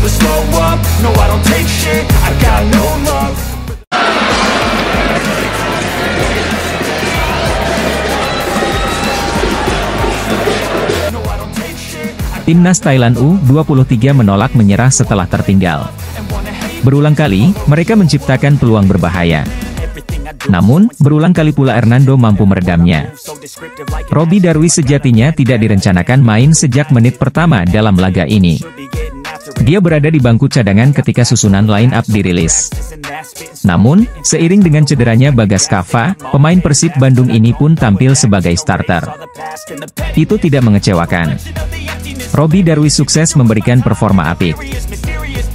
never slow up, no I don't take shit, I got no love. Timnas Thailand U23 menolak menyerah setelah tertinggal. Berulang kali, mereka menciptakan peluang berbahaya. Namun, berulang kali pula Hernando mampu meredamnya. Robby Darwish sejatinya tidak direncanakan main sejak menit pertama dalam laga ini. Dia berada di bangku cadangan ketika susunan line-up dirilis. Namun, seiring dengan cederanya Bagas Kava, pemain Persib Bandung ini pun tampil sebagai starter. Itu tidak mengecewakan. Robby Darwish sukses memberikan performa apik.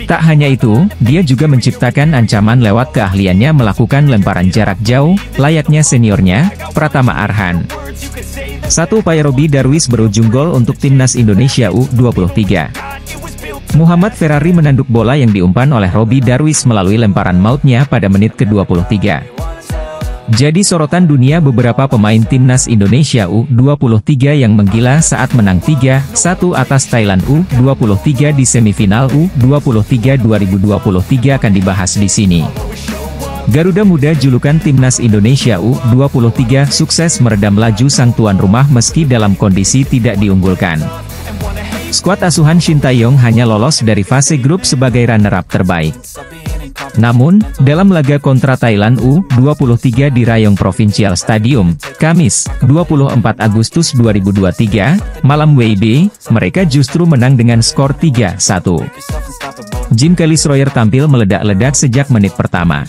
Tak hanya itu, dia juga menciptakan ancaman lewat keahliannya melakukan lemparan jarak jauh, layaknya seniornya, Pratama Arhan. Satu upaya Robby Darwish berujung gol untuk Timnas Indonesia U23. Muhammad Ferrari menanduk bola yang diumpan oleh Robby Darwish melalui lemparan mautnya pada menit ke-23. Jadi sorotan dunia beberapa pemain Timnas Indonesia U23 yang menggila saat menang 3-1 atas Thailand U23 di semifinal U23 2023 akan dibahas di sini. Garuda Muda julukan Timnas Indonesia U23 sukses meredam laju sang tuan rumah meski dalam kondisi tidak diunggulkan. Skuad asuhan Shin Tae-yong hanya lolos dari fase grup sebagai runner-up terbaik. Namun, dalam laga kontra Thailand U23 di Rayong Provincial Stadium, Kamis, 24 Agustus 2023, malam WIB, mereka justru menang dengan skor 3-1. Jim Kelly-Schroyer tampil meledak-ledak sejak menit pertama.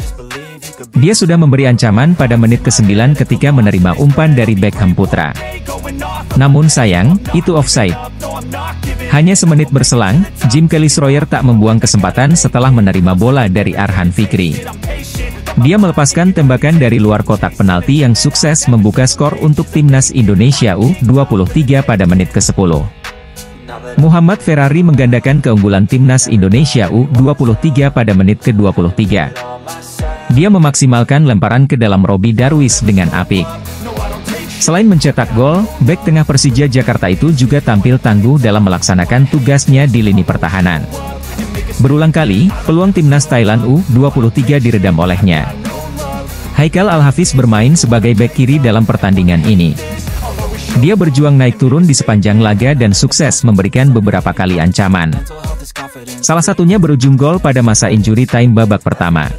Dia sudah memberi ancaman pada menit ke-9 ketika menerima umpan dari Beckham Putra. Namun sayang, itu offside. Hanya semenit berselang, Jim Kelly-Schroyer tak membuang kesempatan setelah menerima bola dari Arhan Fikri. Dia melepaskan tembakan dari luar kotak penalti yang sukses membuka skor untuk Timnas Indonesia U23 pada menit ke-10. Muhammad Ferrari menggandakan keunggulan Timnas Indonesia U23 pada menit ke-23. Dia memaksimalkan lemparan ke dalam Robby Darwish dengan apik. Selain mencetak gol, bek tengah Persija Jakarta itu juga tampil tangguh dalam melaksanakan tugasnya di lini pertahanan. Berulang kali, peluang Timnas Thailand U23 diredam olehnya. Haikal Al-Hafiz bermain sebagai bek kiri dalam pertandingan ini. Dia berjuang naik turun di sepanjang laga dan sukses memberikan beberapa kali ancaman. Salah satunya berujung gol pada masa injury time babak pertama.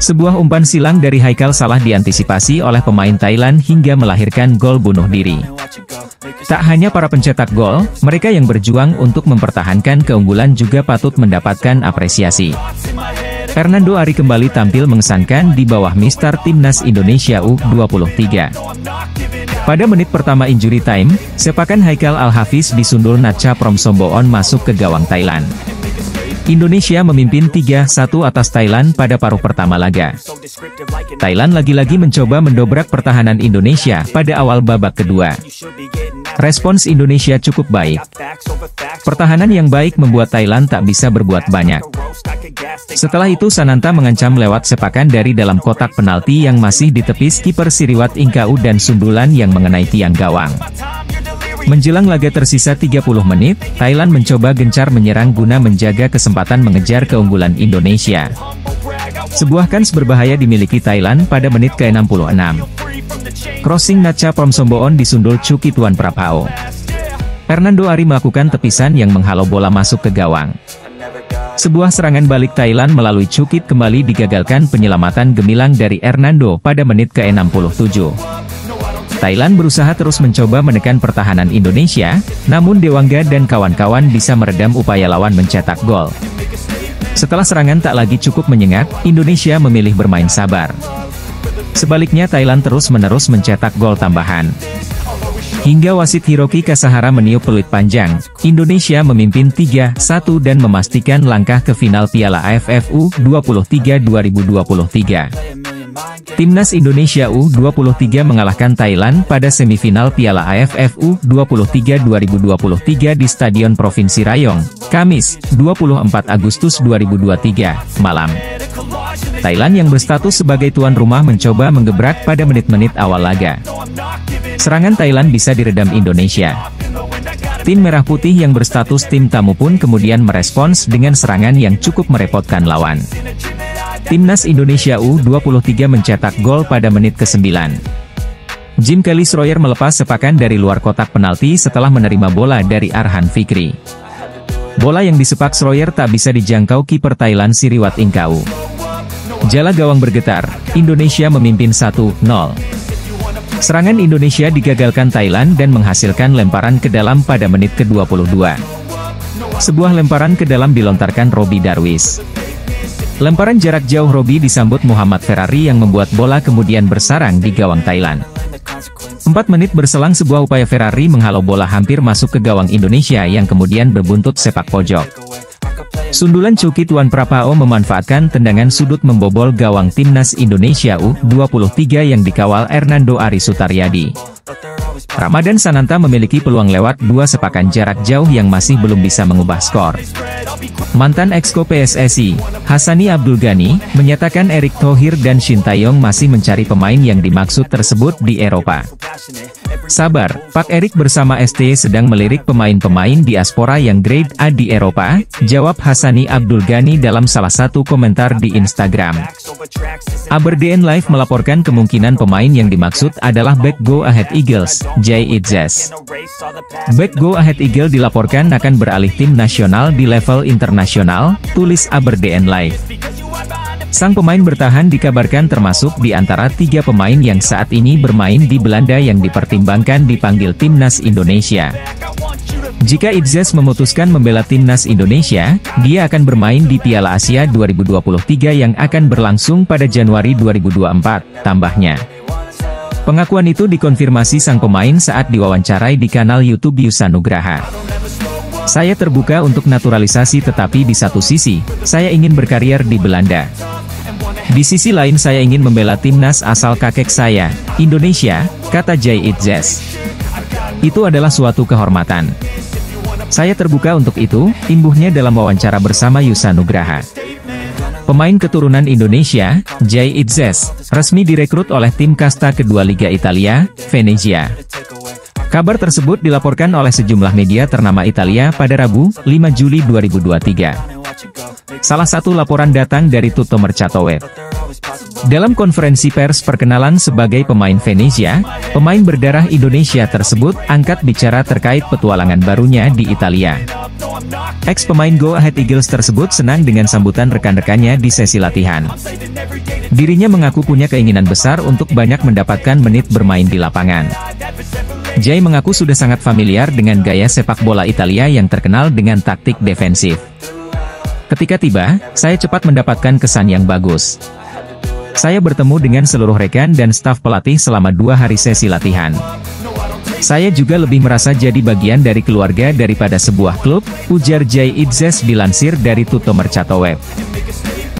Sebuah umpan silang dari Haikal salah diantisipasi oleh pemain Thailand hingga melahirkan gol bunuh diri. Tak hanya para pencetak gol, mereka yang berjuang untuk mempertahankan keunggulan juga patut mendapatkan apresiasi. Hernando Ari kembali tampil mengesankan di bawah Mister Timnas Indonesia U23. Pada menit pertama injury time, sepakan Haikal Al-Hafiz disundul Natcha Promsomboon masuk ke gawang Thailand. Indonesia memimpin 3-1 atas Thailand pada paruh pertama laga. Thailand lagi-lagi mencoba mendobrak pertahanan Indonesia pada awal babak kedua. Respons Indonesia cukup baik. Pertahanan yang baik membuat Thailand tak bisa berbuat banyak. Setelah itu Sananta mengancam lewat sepakan dari dalam kotak penalti yang masih ditepis kiper Siriwat Ingkau dan sundulan yang mengenai tiang gawang. Menjelang laga tersisa 30 menit, Thailand mencoba gencar menyerang guna menjaga kesempatan mengejar keunggulan Indonesia. Sebuah kans berbahaya dimiliki Thailand pada menit ke-66. Crossing Natcha Promsomboon disundul Chuki Tuan Prapao. Hernando Ari melakukan tepisan yang menghalau bola masuk ke gawang. Sebuah serangan balik Thailand melalui Chukit kembali digagalkan penyelamatan gemilang dari Hernando pada menit ke-67. Thailand berusaha terus mencoba menekan pertahanan Indonesia, namun Dewangga dan kawan-kawan bisa meredam upaya lawan mencetak gol. Setelah serangan tak lagi cukup menyengat, Indonesia memilih bermain sabar. Sebaliknya Thailand terus-menerus mencetak gol tambahan. Hingga wasit Hiroki Kasahara meniup peluit panjang, Indonesia memimpin 3-1 dan memastikan langkah ke final Piala AFF U23 2023. Timnas Indonesia U23 mengalahkan Thailand pada semifinal Piala AFF U23 2023 di Stadion Provinsi Rayong, Kamis, 24 Agustus 2023, malam. Thailand yang berstatus sebagai tuan rumah mencoba menggebrak pada menit-menit awal laga. Serangan Thailand bisa diredam Indonesia. Tim Merah Putih yang berstatus tim tamu pun kemudian merespons dengan serangan yang cukup merepotkan lawan. Timnas Indonesia U23 mencetak gol pada menit ke-9. Jim Kelly Schroyer melepas sepakan dari luar kotak penalti setelah menerima bola dari Arhan Fikri. Bola yang disepak Schroyer tak bisa dijangkau kiper Thailand Siriwat Ingkau. Jala gawang bergetar, Indonesia memimpin 1-0. Serangan Indonesia digagalkan Thailand dan menghasilkan lemparan ke dalam pada menit ke-22. Sebuah lemparan ke dalam dilontarkan Robbie Darwish. Lemparan jarak jauh Robbie disambut Muhammad Ferrari yang membuat bola kemudian bersarang di gawang Thailand. 4 menit berselang sebuah upaya Ferrari menghalau bola hampir masuk ke gawang Indonesia yang kemudian berbuntut sepak pojok. Sundulan Coki Tuan Prapao memanfaatkan tendangan sudut membobol gawang Timnas Indonesia U23 yang dikawal Hernando Ari Sutaryadi. Ramadan Sananta memiliki peluang lewat 2 sepakan jarak jauh yang masih belum bisa mengubah skor. Mantan exco PSSI, Hassani Abdul Ghani, menyatakan Erick Thohir dan Shin Taeyong masih mencari pemain yang dimaksud tersebut di Eropa. Sabar, Pak Erick bersama ST sedang melirik pemain-pemain diaspora yang grade A di Eropa, jawab Hassani Abdul Ghani dalam salah satu komentar di Instagram. Aberdeen Live melaporkan kemungkinan pemain yang dimaksud adalah bek Go Ahead Eagles, Jay Itzes. Bek Go Ahead Eagles dilaporkan akan beralih tim nasional di level internasional, tulis Aberdeen Live. Sang pemain bertahan dikabarkan termasuk di antara 3 pemain yang saat ini bermain di Belanda yang dipertimbangkan dipanggil Timnas Indonesia. Jika Itzes memutuskan membela Timnas Indonesia, dia akan bermain di Piala Asia 2023 yang akan berlangsung pada Januari 2024, tambahnya. Pengakuan itu dikonfirmasi sang pemain saat diwawancarai di kanal YouTube Yusa Nugraha. Saya terbuka untuk naturalisasi tetapi di satu sisi, saya ingin berkarier di Belanda. Di sisi lain saya ingin membela timnas asal kakek saya, Indonesia, kata Jay Itzes. Itu adalah suatu kehormatan. Saya terbuka untuk itu, imbuhnya dalam wawancara bersama Yusa Nugraha. Pemain keturunan Indonesia, Jay Itzes, resmi direkrut oleh tim kasta kedua Liga Italia, Venezia. Kabar tersebut dilaporkan oleh sejumlah media ternama Italia pada Rabu, 5 Juli 2023. Salah satu laporan datang dari Tutto Mercato Web. Dalam konferensi pers perkenalan sebagai pemain Venezia, pemain berdarah Indonesia tersebut angkat bicara terkait petualangan barunya di Italia. Ex-pemain Go Ahead Eagles tersebut senang dengan sambutan rekan-rekannya di sesi latihan. Dirinya mengaku punya keinginan besar untuk banyak mendapatkan menit bermain di lapangan. Jay mengaku sudah sangat familiar dengan gaya sepak bola Italia yang terkenal dengan taktik defensif. Ketika tiba, saya cepat mendapatkan kesan yang bagus. Saya bertemu dengan seluruh rekan dan staf pelatih selama 2 hari sesi latihan. Saya juga lebih merasa jadi bagian dari keluarga daripada sebuah klub, ujar Jay Itzes dilansir dari Tutto Mercato Web.